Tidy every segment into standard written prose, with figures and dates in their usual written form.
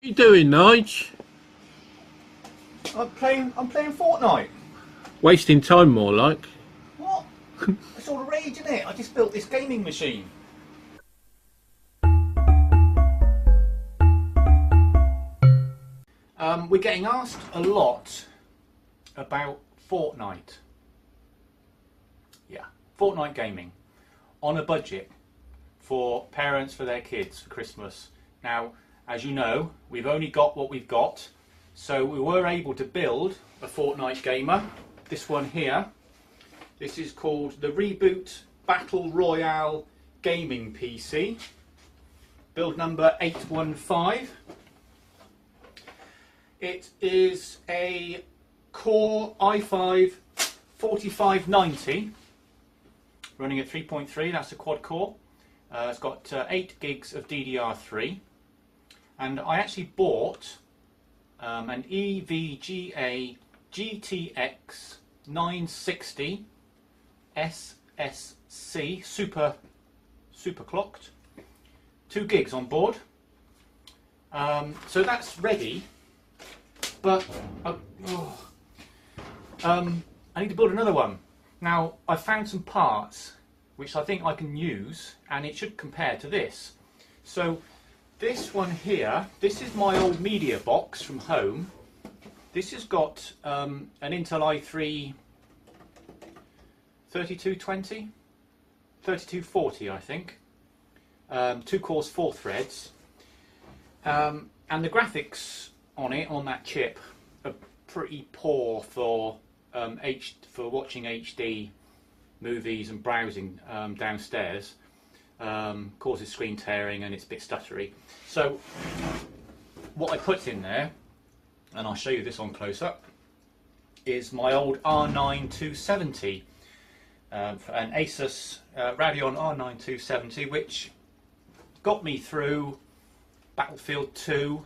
You doing, Nige? I'm playing Fortnite. Wasting time, more like. What? It's all the rage, isn't it? I just built this gaming machine. We're getting asked a lot about Fortnite. Yeah, Fortnite gaming on a budget for parents for their kids for Christmas. Now, as you know, we've only got what we've got, so we were able to build a Fortnite Gamer. This one here. This is called the Reboot Battle Royale Gaming PC. Build number 815. It is a Core i5-4570 running at 3.3. That's a quad core. It's got 8 gigs of DDR3. And I actually bought an nVidia GTX 960 SSC super clocked, 2 gigs on board. So that's ready, but I need to build another one. Now I've found some parts which I think I can use, and it should compare to this. So this one here, this is my old media box from home. This has got an Intel i3 3220, 3240 I think, 2 cores, 4 threads, and the graphics on it, on that chip, are pretty poor for watching HD movies and browsing downstairs. Causes screen tearing and it's a bit stuttery. So what I put in there, and I'll show you this on close up, is my old R9 270, an Asus Radeon R9 270, which got me through Battlefield 2,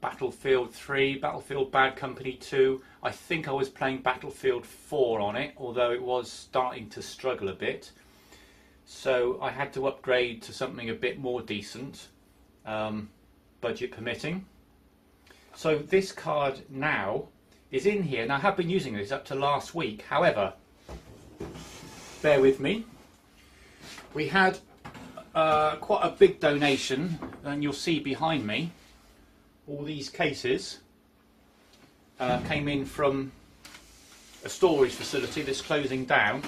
Battlefield 3, Battlefield Bad Company 2. I think I was playing Battlefield 4 on it, although it was starting to struggle a bit. So I had to upgrade to something a bit more decent, budget permitting. So this card now is in here. Now I have been using this up to last week. However, bear with me. We had quite a big donation, and you'll see behind me all these cases came in from a storage facility that's closing down.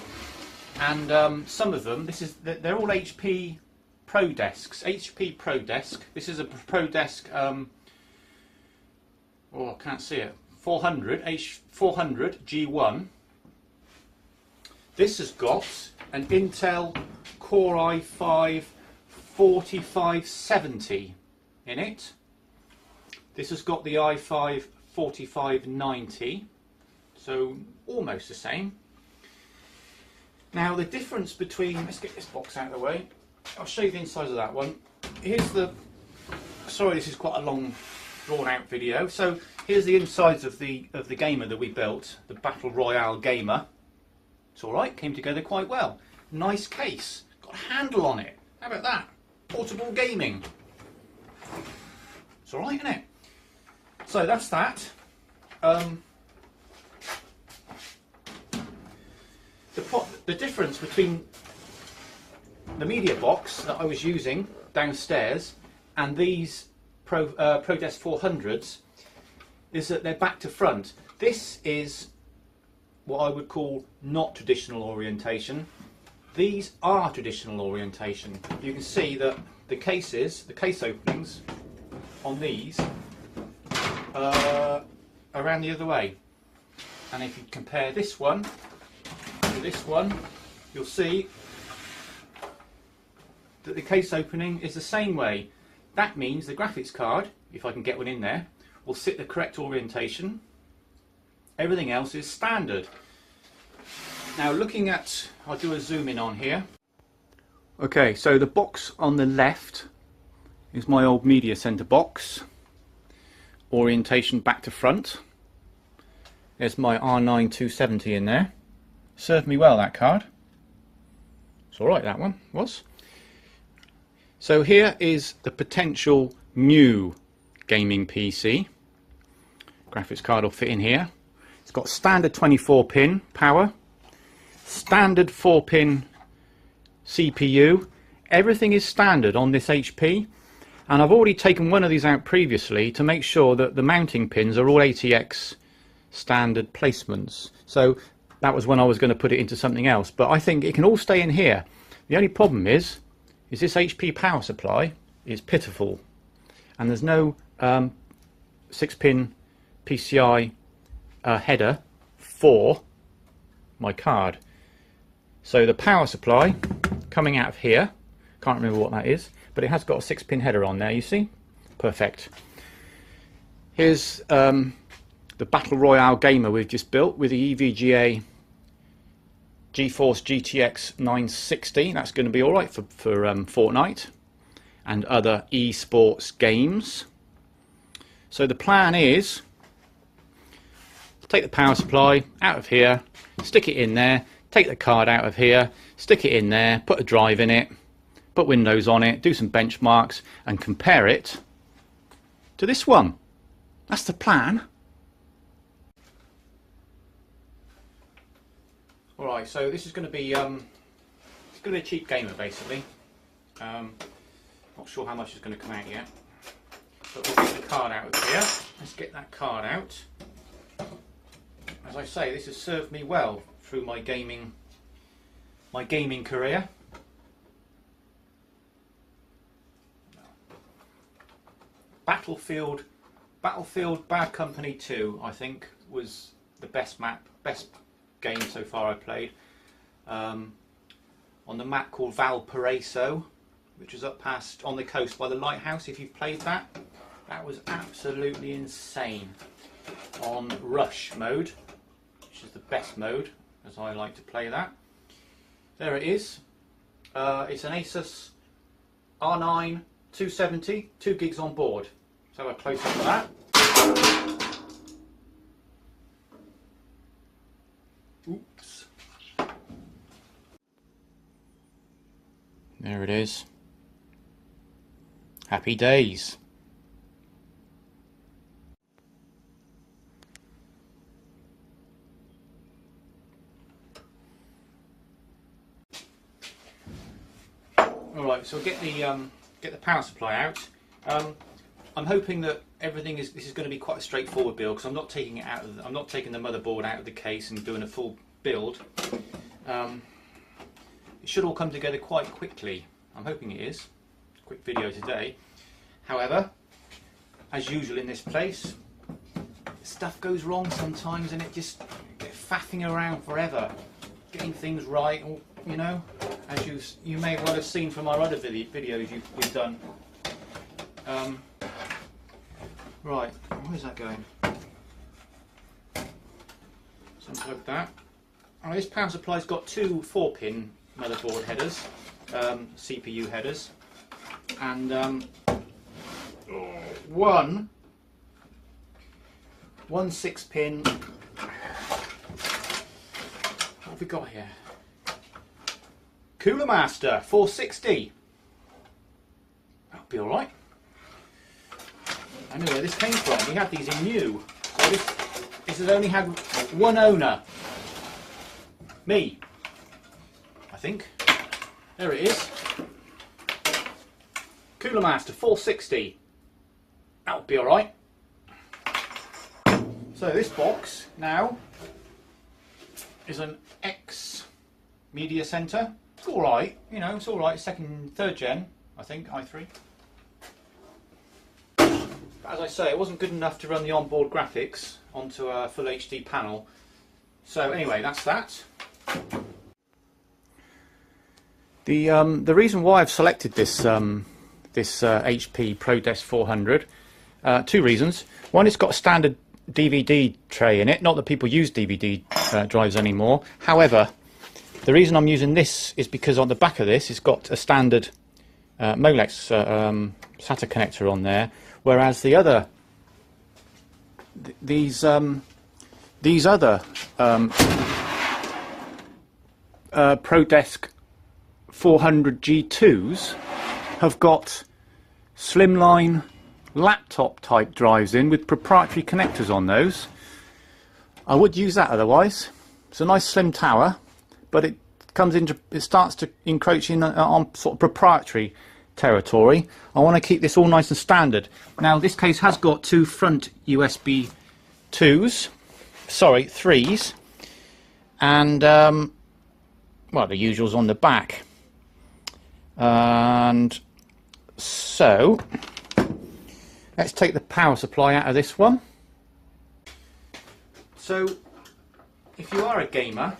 And some of them, they're all HP ProDesks. HP ProDesk. This is a ProDesk. I can't see it. 400 H400 G1. This has got an Intel Core i5-4570 in it. This has got the i5-4590. So almost the same. Now the difference between, let's get this box out of the way, I'll show you the inside of that one. Here's the, sorry this is quite a long drawn out video, so here's the insides of the gamer that we built, the Battle Royale Gamer. It's alright, came together quite well. Nice case, got a handle on it, how about that? Portable gaming. It's alright, isn't it? So that's that. The difference between the media box that I was using downstairs and these ProDesk 400s is that they're back to front. This is what I would call not traditional orientation. These are traditional orientation. You can see that the case openings on these are around the other way. And if you compare this one to this one, you'll see that the case opening is the same way. That means the graphics card, if I can get one in there, will sit the correct orientation. Everything else is standard. Now looking at, I'll do a zoom in on here. Okay, so the box on the left is my old media center box. Orientation back to front. There's my R9 270 in there. Served me well, that card. It's alright, that one was. So here is the potential new gaming PC. Graphics card will fit in here. It's got standard 24-pin power, standard 4-pin CPU. Everything is standard on this HP, and I've already taken one of these out previously to make sure that the mounting pins are all ATX standard placements. So that was when I was going to put it into something else, but I think it can all stay in here. The only problem is this HP power supply is pitiful, and there's no 6-pin PCI header for my card. So the power supply coming out of here, can't remember what that is, but it has got a 6-pin header on there, you see? Perfect. Here's the Battle Royale Gamer we've just built with the EVGA GeForce GTX 960. That's going to be alright for Fortnite and other esports games. So the plan is take the power supply out of here, stick it in there, take the card out of here, stick it in there, put a drive in it, put Windows on it, do some benchmarks and compare it to this one. That's the plan. Alright, so this is going to be it's going to be a cheap gamer basically. Not sure how much is going to come out yet. But we'll get the card out of here. Let's get that card out. As I say, this has served me well through my gaming career. Battlefield Bad Company 2, I think, was the best game so far I played. On the map called Valparaiso, which is up past on the coast by the lighthouse. If you've played that, that was absolutely insane. On Rush mode, which is the best mode, as I like to play that. There it is. It's an Asus R9 270, 2 gigs on board. So a close up of that. Oops. There it is. Happy days. Alright, so we'll get the power supply out. I'm hoping that this is going to be quite a straightforward build, because I'm not taking it out I'm not taking the motherboard out of the case and doing a full build. It should all come together quite quickly. I'm hoping it is. Quick video today. However, as usual in this place, stuff goes wrong sometimes, and it just gets faffing around forever, getting things right. Or, you know, as you may well have seen from our other videos we've done. Right, where's that going? Something like that. Oh, this power supply's got 2 4-pin motherboard headers, CPU headers, and one 6-pin. What have we got here? Cooler Master 460. That'll be alright. I know where this came from. We had these in new. So this has only had one owner. Me. I think. There it is. Cooler Master 460. That'll be alright. So this box now is an X Media Center. It's alright, you know, it's alright. 3rd gen, I think, i3. But as I say, it wasn't good enough to run the onboard graphics onto a full HD panel. So anyway, that's that. The reason why I've selected this HP ProDesk 400, 2 reasons. One, it's got a standard DVD tray in it. Not that people use DVD drives anymore. However, the reason I'm using this is because on the back of this it's got a standard Molex SATA connector on there, whereas the other these other ProDesk 400 G2s have got slimline laptop type drives in with proprietary connectors on those. I would use that otherwise. It's a nice slim tower, but it starts to encroach in on sort of proprietary territory. I want to keep this all nice and standard. Now this case has got two front USB 3s, and well, the usual's on the back. And so let's take the power supply out of this one. So if you are a gamer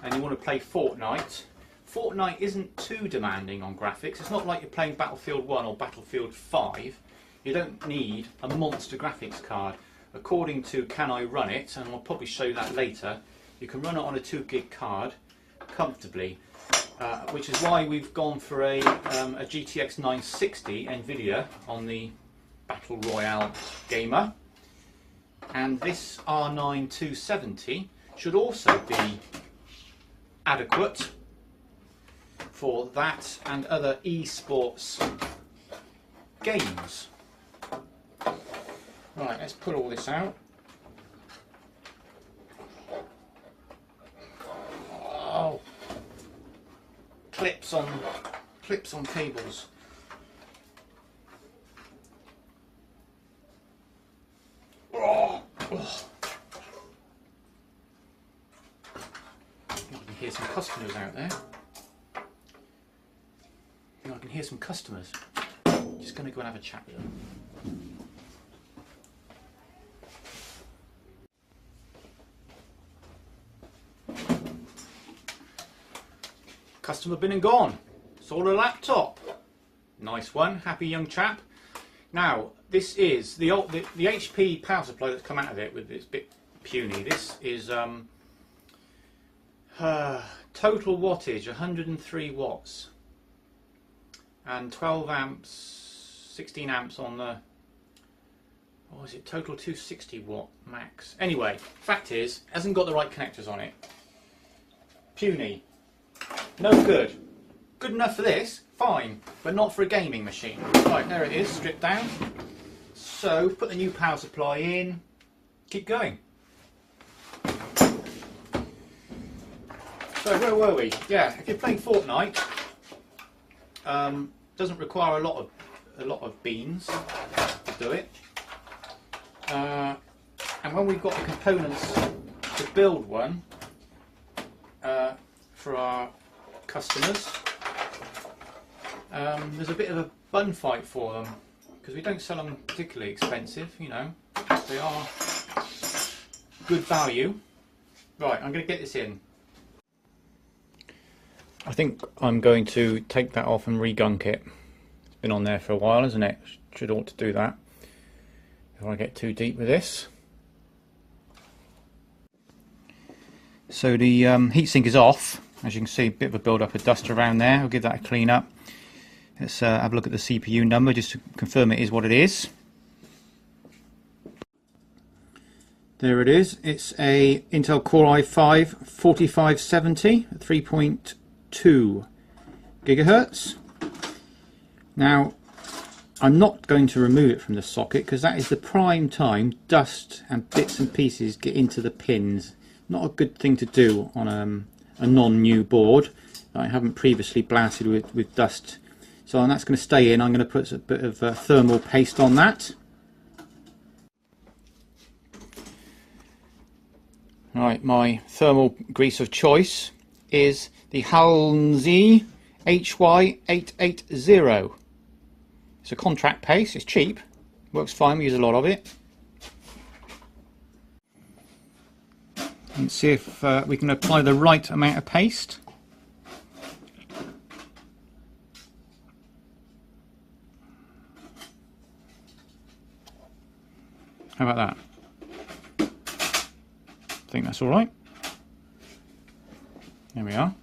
and you want to play Fortnite, Fortnite isn't too demanding on graphics. It's not like you're playing Battlefield 1 or Battlefield 5. You don't need a monster graphics card. According to Can I Run It, and I'll probably show you that later, you can run it on a 2 gig card comfortably, which is why we've gone for a GTX 960 nVidia on the Battle Royale Gamer. And this R9 270 should also be adequate for that and other esports games. Right, let's pull all this out. Oh, clips on cables. Oh. I can hear some customers out there. I can hear some customers. Just going to go and have a chat with them. Customer been and gone. Sold a laptop. Nice one. Happy young chap. Now, this is the HP power supply that's come out of it with this bit puny. This is total wattage 103 watts and 12 amps, 16 amps on the, what was it, total 260 watt max. Anyway, fact is, hasn't got the right connectors on it. Puny. No good. Good enough for this, fine, but not for a gaming machine. Right, there it is, stripped down. So, put the new power supply in, keep going. So, where were we? Yeah, if you're playing Fortnite, doesn't require a lot of beans to do it. And when we've got the components to build one for our customers, there's a bit of a bun fight for them because we don't sell them particularly expensive, you know. They are good value. Right, I'm going to get this in. I think I'm going to take that off and re-gunk it. It's been on there for a while, isn't it? Should ought to do that before I get too deep with this. So the heatsink is off. As you can see, a bit of a build up of dust around there. I'll give that a clean up. Let's have a look at the CPU number just to confirm it is what it is. There it is. It's a Intel Core i5-4570 at 3.2 gigahertz. Now, I'm not going to remove it from the socket because that is the prime time dust and bits and pieces get into the pins. Not a good thing to do on a non-new board that I haven't previously blasted with dust. So that's going to stay in. I'm going to put a bit of thermal paste on that. Right, my thermal grease of choice is the Halsey HY880. It's a contract paste, it's cheap, works fine, we use a lot of it. Let's see if we can apply the right amount of paste. How about that? I think that's all right. There we are.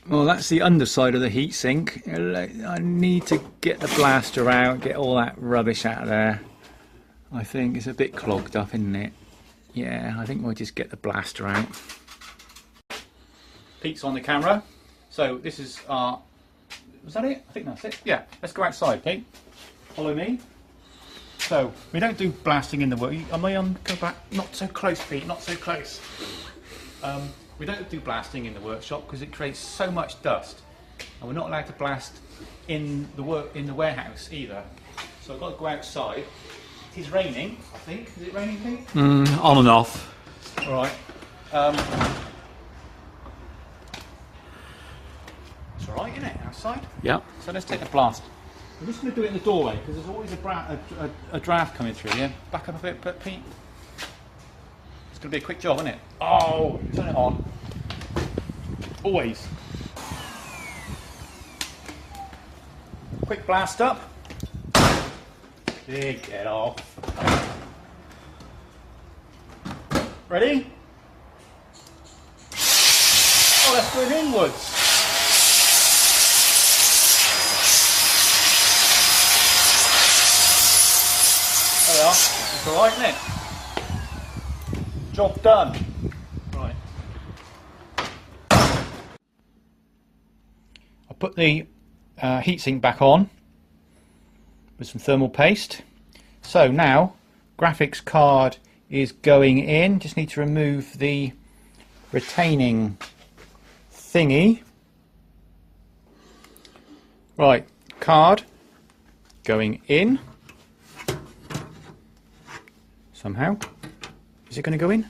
Well, that's the underside of the heatsink. I need to get the blaster out, get all that rubbish out of there. I think it's a bit clogged up, isn't it? Yeah, I think we'll just get the blaster out. Pete's on the camera. So this is our Was that it? I think that's it. Yeah, let's go outside, Pete. Follow me. So, we don't do blasting in the work. Am I on? Go back. Not so close, Pete. Not so close. We don't do blasting in the workshop because it creates so much dust, and we're not allowed to blast in the warehouse either. So I've got to go outside. It is raining, I think. Is it raining, Pete? On and off. All right. It's all right, isn't it? Outside. Yep. So let's take the blast. I'm just going to do it in the doorway because there's always a draft coming through. Yeah. Back up a bit, Pete. It's going to be a quick job, isn't it? Oh, turn it on. Always. Quick blast up. Get off. Ready? Oh, let's do it inwards. There we are. It's alright, isn't it? Job done. Right. I'll put the heatsink back on with some thermal paste. So now, graphics card is going in. Just need to remove the retaining thingy. Right, card going in. Somehow. Is it going to go in?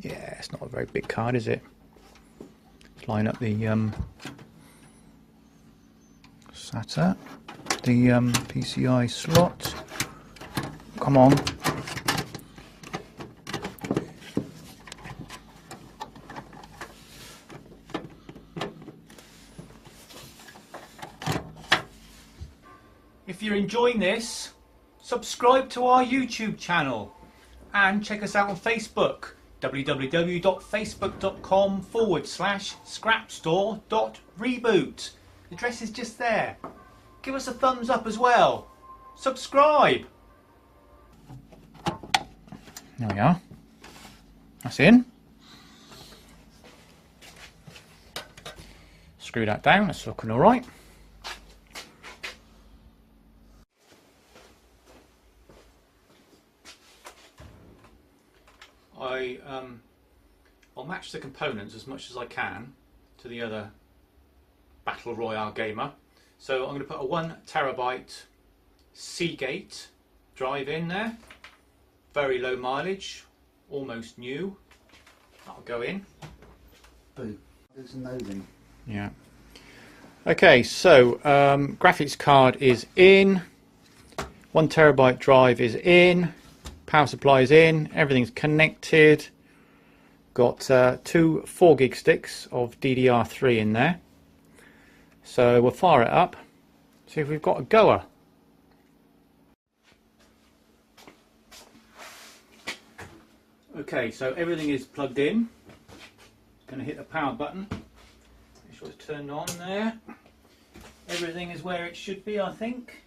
Yeah, it's not a very big card, is it? Let's line up the SATA, the PCI slot. Come on. If you're enjoying this, subscribe to our YouTube channel and check us out on Facebook, www.facebook.com/Scrapstore.Reboot. The address is just there. Give us a thumbs up as well. Subscribe. There we are. That's in. Screw that down. That's looking all right. I'll match the components as much as I can to the other Battle Royale Gamer. So I'm going to put a 1 terabyte Seagate drive in there. Very low mileage, almost new. That'll go in. Boo. There's an in. Yeah. Okay, so graphics card is in. 1 terabyte drive is in. Power supply is in. Everything's connected. Got 2 4 gig sticks of DDR3 in there. So we'll fire it up. See if we've got a goer. Okay, so everything is plugged in. Going to hit the power button. Make sure it's turned on there. Everything is where it should be, I think.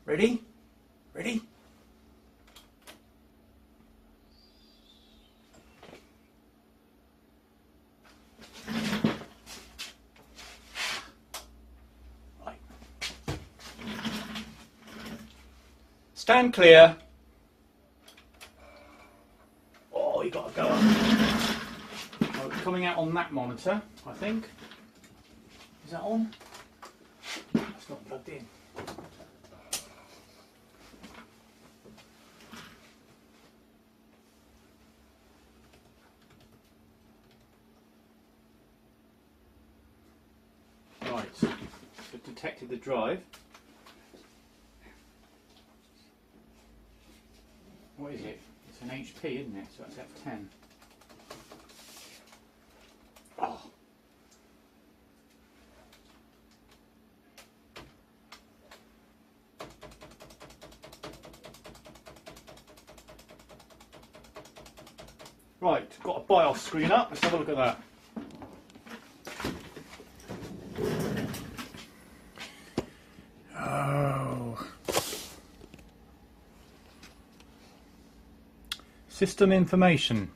Ready? Ready? Right. Stand clear. Oh, you got to go up. Oh, it's coming out on that monitor, I think. Is that on? It's not plugged in. Right, so detected the drive. What is it? It's an HP, isn't it? So that's F10. Oh. Right, got a BIOS screen up. Let's have a look at that. System information.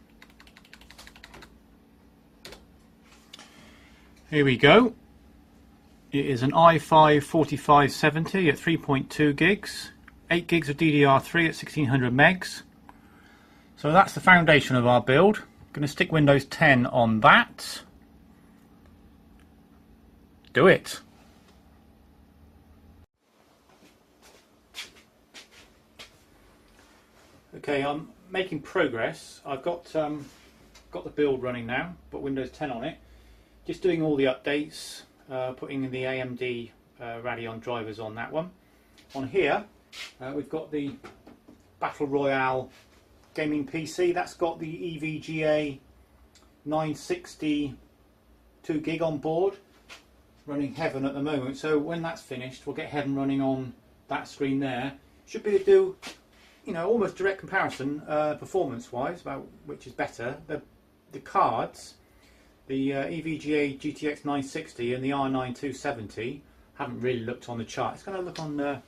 Here we go. It is an i5-4570 at 3.2 gigs, 8 gigs of DDR3 at 1600 megs. So that's the foundation of our build. I'm going to stick Windows 10 on that. Do it. Okay, I'm making progress. I've got the build running now, put Windows 10 on it. Just doing all the updates, putting in the AMD Radeon drivers on that one. On here, we've got the Battle Royale gaming PC. That's got the EVGA 960 2 gig on board, running Heaven at the moment. So when that's finished, we'll get Heaven running on that screen there. Should be able to do, you know, almost direct comparison performance-wise about which is better. The cards, the EVGA GTX 960 and the R9 270, haven't really looked on the chart. It's going to look on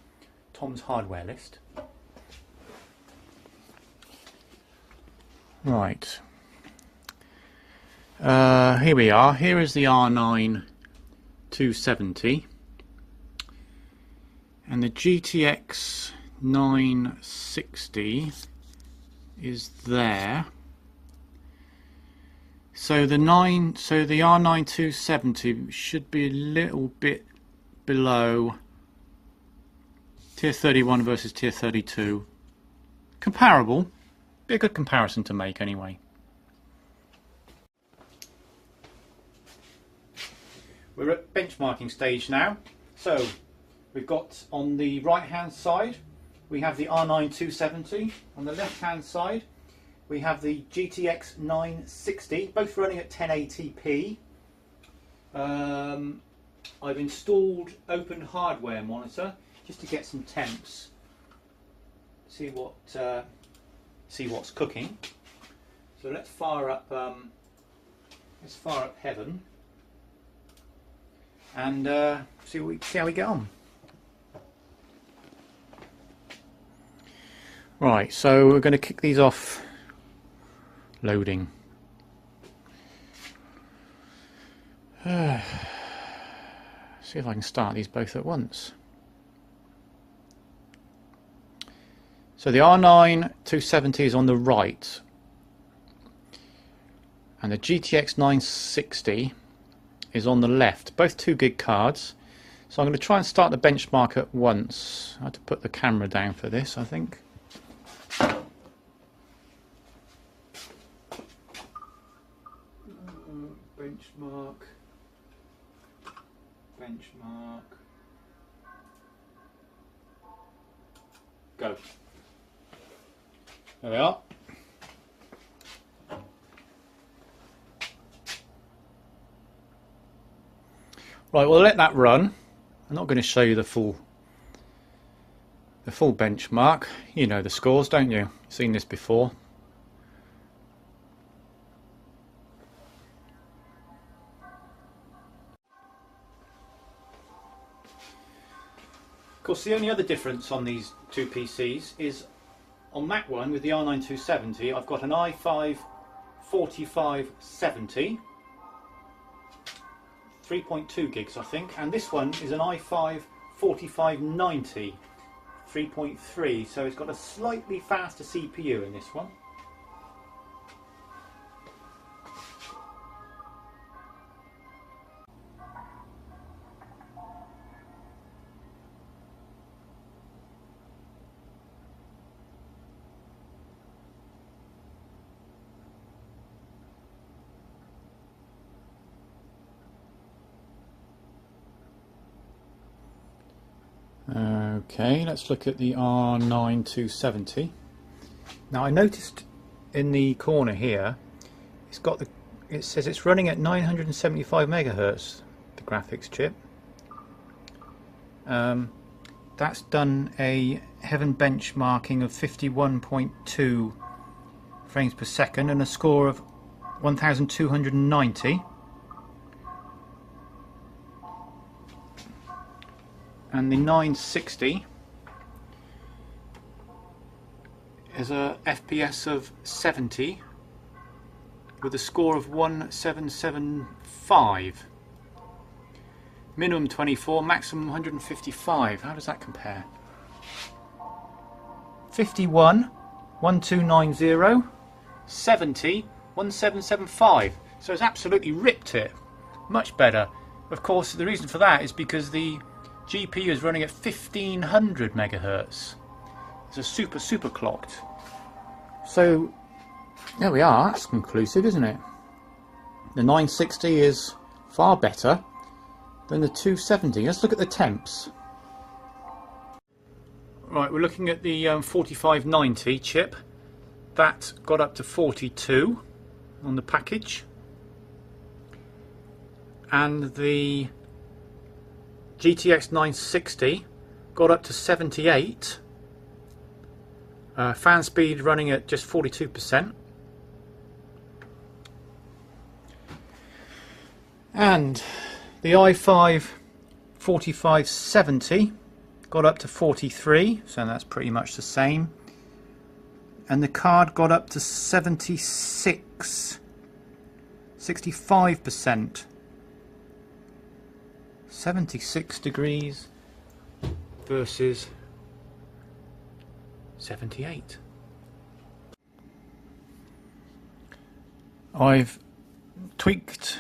Tom's hardware list. Right. Here we are. Here is the R9 270 and the GTX 960 is there. So the R9 270 should be a little bit below tier 31 versus tier 32. Comparable. Be a good comparison to make anyway. We're at benchmarking stage now. So we've got on the right hand side we have the R9 270. On the left hand side we have the GTX 960, both running at 1080p. I've installed Open Hardware Monitor just to get some temps, see what's cooking. So let's fire up Heaven and see how we get on. Right, so we're going to kick these off. Loading. See if I can start these both at once. So the R9 270 is on the right and the GTX 960 is on the left, both 2 gig cards. So I'm going to try and start the benchmark at once. I have to put the camera down for this, I think. Benchmark. Go. There we are. Right, we'll let that run. I'm not going to show you the full benchmark. You know the scores, don't you? You've seen this before. Of course, the only other difference on these two PCs is on that one with the R9 270, I've got an i5-4570, 3.2 gigs I think, and this one is an i5-4590, 3.3, so it's got a slightly faster CPU in this one. Okay, let's look at the R9 270. Now I noticed in the corner here, it says it's running at 975 megahertz, the graphics chip. That's done a Heaven benchmarking of 51.2 frames per second and a score of 1290. And the 960 is a FPS of 70 with a score of 1775. Minimum 24, maximum 155. How does that compare? 51, 1290, 70, 1775. So it's absolutely ripped it. Much better. Of course, the reason for that is because the GPU is running at 1500 megahertz. It's a super clocked. So there we are. That's conclusive, isn't it? The 960 is far better than the 270. Let's look at the temps. Right, we're looking at the 4590 chip. That got up to 42 on the package. And the GTX 960 got up to 78. Fan speed running at just 42%. And the i5-4570 got up to 43, so that's pretty much the same. And the card got up to 65%. 76 degrees versus 78. I've tweaked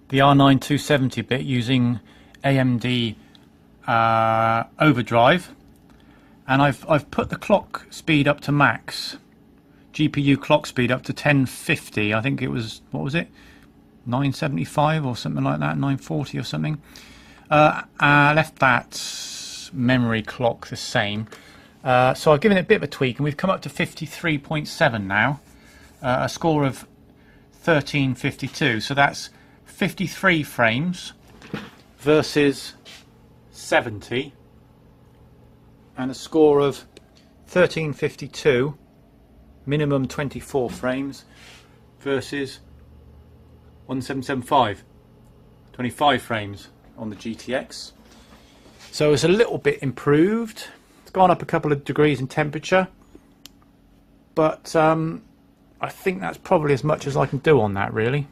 the R9 270 bit using AMD overdrive, and I've put the clock speed up to max. GPU clock speed up to 1050. I think it was, what was it, 975 or something like that, 940 or something. I left that memory clock the same. So I've given it a bit of a tweak, and we've come up to 53.7 now, a score of 1352. So that's 53 frames versus 70, and a score of 1352, minimum 24 frames versus 1775, 25 frames on the GTX. So it's a little bit improved. It's gone up a couple of degrees in temperature, but I think that's probably as much as I can do on that, really,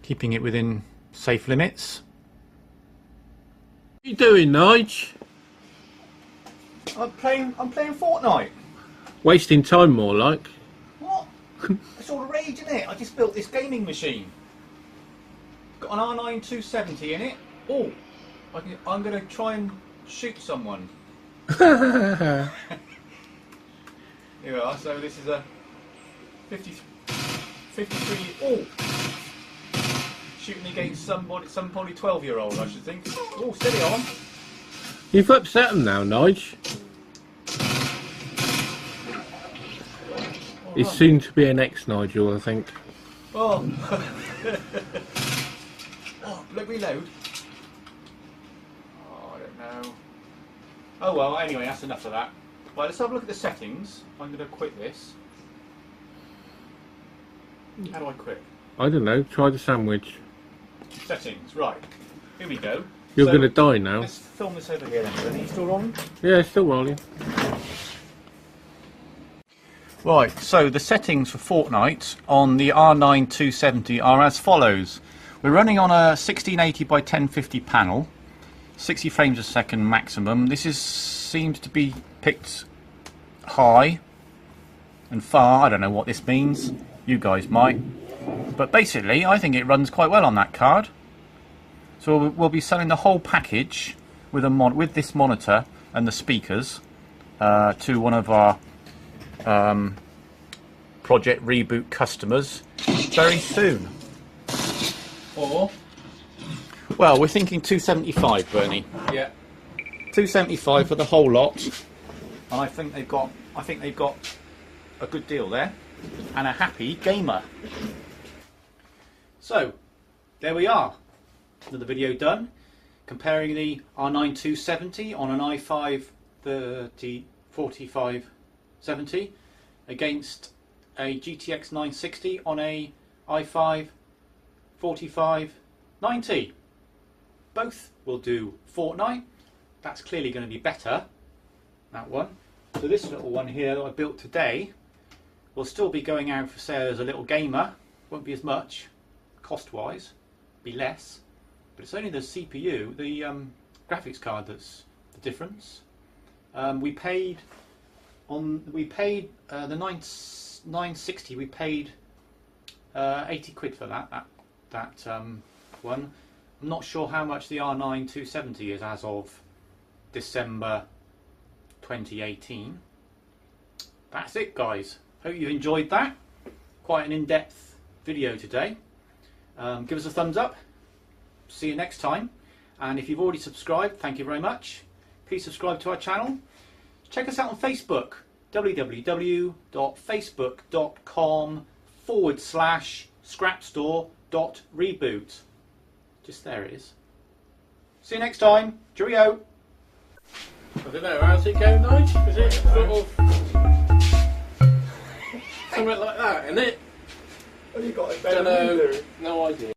keeping it within safe limits. What are you doing, Nige? I'm playing Fortnite. Wasting time, more like. What? It's all the rage, isn't it? I just built this gaming machine. Got an R9 270 in it. Oh, I'm going to try and shoot someone. Here we are. So this is a 53. Oh, shooting against some probably 12-year-old, I should think. Oh, steady on. You've upset them now, Nige. He's soon to be an ex-Nigel, I think. Oh, let me load. Oh, I don't know. Oh well, anyway, that's enough of that. Right, let's have a look at the settings. I'm going to quit this. How do I quit? I don't know, try the sandwich. Settings, right. Here we go. You're going to die now. Let's film this over here then. Are you still rolling? Yeah, it's still rolling. Right, so the settings for Fortnite on the R9 270 are as follows. We're running on a 1680 by 1050 panel, 60 frames a second maximum. This seems to be picked high and far. I don't know what this means. You guys might. But basically, I think it runs quite well on that card. So we'll be selling the whole package with this monitor and the speakers to one of our Project Reboot customers very soon. Or, well, we're thinking 275, Bernie. Yeah, 275 for the whole lot. And I think they've got a good deal there, and a happy gamer. So there we are. Another video done, comparing the R9 270 on an i5-4570 against a GTX 960 on a i5-4590. Both will do Fortnite. That's clearly going to be better, that one. So this little one here that I built today will still be going out for sale as a little gamer. Won't be as much cost wise, be less. but it's only the CPU, the graphics card that's the difference. We paid the 960. We paid 80 quid for that one. I'm not sure how much the R9 270 is as of December 2018. That's it, guys. Hope you enjoyed that. Quite an in-depth video today. Give us a thumbs up. See you next time. And if you've already subscribed, thank you very much. Please subscribe to our channel. Check us out on Facebook. www.facebook.com/Scrapstore.Reboot. Just there it is. See you next time. Cheerio. I don't know, how's it go, Nige? Is it sort of something like that, isn't it? Well, you got it Don't know, no idea.